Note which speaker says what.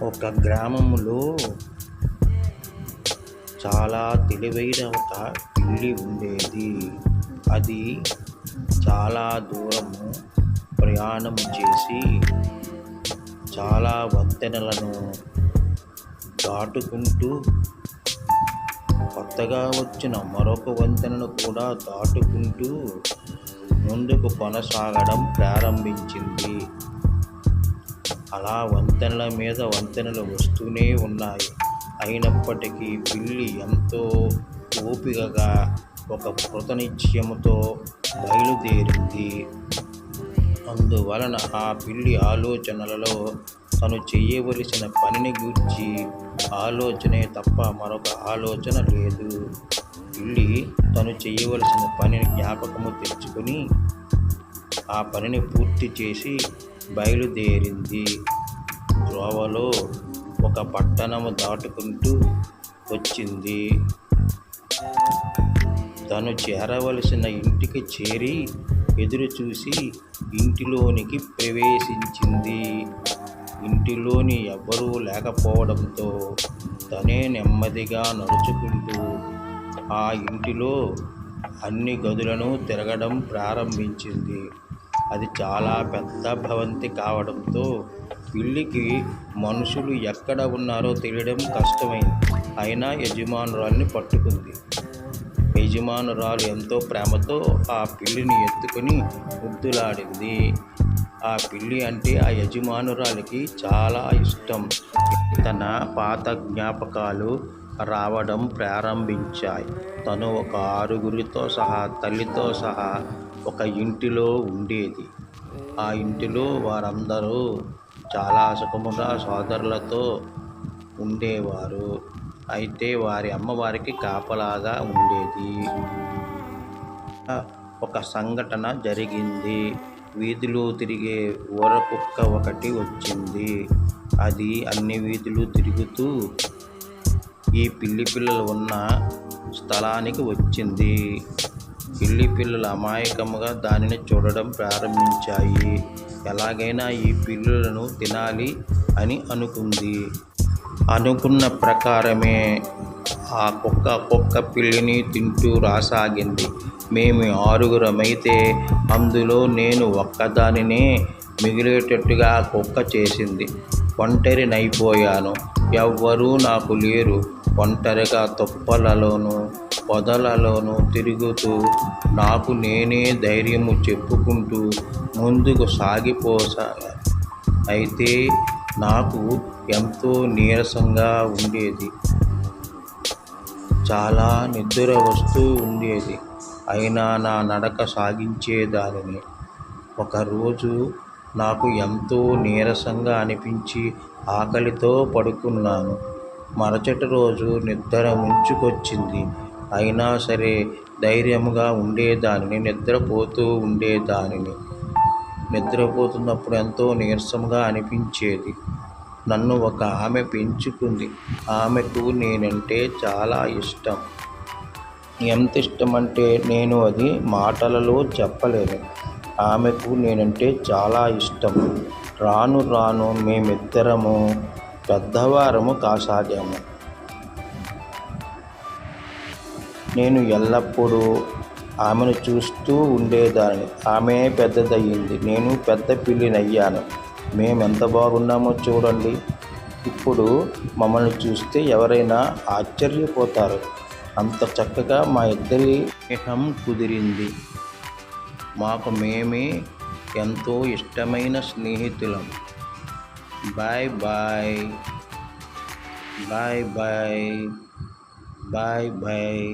Speaker 1: ఒక గ్రామములో చాలా తెలివైన ఒక పిల్లి ఉండేది. అది చాలా దూరము ప్రయాణం చేసి చాలా వంతెనలను దాటుకుంటూ కొత్తగా వచ్చిన మరొక వంతెనను కూడా దాటుకుంటూ ముందుకు కొనసాగడం ప్రారంభించింది. అలా వంతెనల మీద వంతెనలు వస్తూనే ఉన్నాయి. అయినప్పటికీ పిల్లి ఎంతో ఓపికగా ఒక కృతనిశ్చయముతో బయలుదేరింది. అందువలన ఆ పిల్లి ఆలోచనలలో తను చేయవలసిన పనిని గూర్చి ఆలోచనే తప్ప మరొక ఆలోచన లేదు. పిల్లి తను చేయవలసిన పనిని జ్ఞాపకము తెచ్చుకొని ఆ పనిని పూర్తి చేసి బయలుదేరింది. త్రోవలో ఒక పట్టణము దాటుకుంటూ వచ్చింది. తను చేరవలసిన ఇంటికి చేరి ఎదురు చూసి ఇంటిలోనికి ప్రవేశించింది. ఇంటిలోని ఎవ్వరూ లేకపోవడంతో తనే నెమ్మదిగా నడుచుకుంటూ ఆ ఇంటిలో అన్ని గదులను తిరగడం ప్రారంభించింది. అది చాలా పెద్ద భవంతి కావడంతో పిల్లికి మనుషులు ఎక్కడ ఉన్నారో తెలియడం కష్టమైంది. అయినా యజమానురాలిని పట్టుకుంది. యజమానురాలు ఎంతో ప్రేమతో ఆ పిల్లిని ఎత్తుకొని ముద్దులాడింది. ఆ పిల్లి అంటే ఆ యజమానురాలికి చాలా ఇష్టం. తన పాత జ్ఞాపకాలు రావడం ప్రారంభించాయి. తను ఒక 6గురితో సహా తల్లితో సహా ఒక ఇంటిలో ఉండేది. ఆ ఇంటిలో వారందరూ చాలా సుఖముగా సోదరులతో ఉండేవారు. అయితే వారి అమ్మవారికి కాపలాగా ఉండేది. ఒక సంఘటన జరిగింది. వీధిలో తిరిగే ఊరకుక్క ఒకటి వచ్చింది. అది అన్ని వీధులు తిరుగుతూ ఈ పిల్లి పిల్లలు ఉన్న స్థలానికి వచ్చింది. పిల్లి పిల్లలు అమాయకముగా దానిని చూడడం ప్రారంభించాయి. ఎలాగైనా ఈ పిల్లులను తినాలి అని అనుకుంది. అనుకున్న ప్రకారమే ఆ కుక్క పిల్లిని తింటూ రాసాగింది. మేము 6గురమైతే అందులో నేను ఒక్కదానినే మిగిలేటట్టుగా కుక్క చేసింది. ఒంటరినైపోయాను. ఎవ్వరూ నాకు లేరు. ఒంటరిగా తుప్పలలోనూ పొదలలోనూ తిరుగుతూ నాకు నేనే ధైర్యము చెప్పుకుంటూ ముందుకు సాగిపోసాగాను. అయితే నాకు ఎంతో నీరసంగా ఉండేది. చాలా నిద్ర వస్తూ ఉండేది. అయినా నా నడక సాగించేదానిని. ఒకరోజు నాకు ఎంతో నీరసంగా అనిపించి ఆకలితో పడుకున్నాను. మరుసటి రోజు నిద్ర ముంచుకొచ్చింది. అయినా సరే ధైర్యముగా ఉండేదానిని. నిద్రపోతూ ఉండేదానిని. నిద్రపోతున్నప్పుడు ఎంతో నీరసంగా అనిపించేది. నన్ను ఒక ఆమె పెంచుకుంది. ఆమెకు నేనంటే చాలా ఇష్టం. ఎంత ఇష్టమంటే నేను అది మాటలలో చెప్పలేను. ఆమెకు నేనంటే చాలా ఇష్టం. రాను రాను మేమిద్దరము పెద్దవారము కాసాగాము. నేను ఎల్లప్పుడూ ఆమెను చూస్తూ ఉండేదాన్ని. ఆమె పెద్దదయ్యింది. నేను పెద్ద పిల్లినయ్యాను. మేమెంత బాగున్నామో చూడండి. ఇప్పుడు మమ్మల్ని చూస్తే ఎవరైనా ఆశ్చర్యపోతారు. అంత చక్కగా మా ఇద్దరి స్నేహం కుదిరింది. మాకు మేమే ఎంతో ఇష్టమైన స్నేహితులం. Bye bye bye bye bye bye.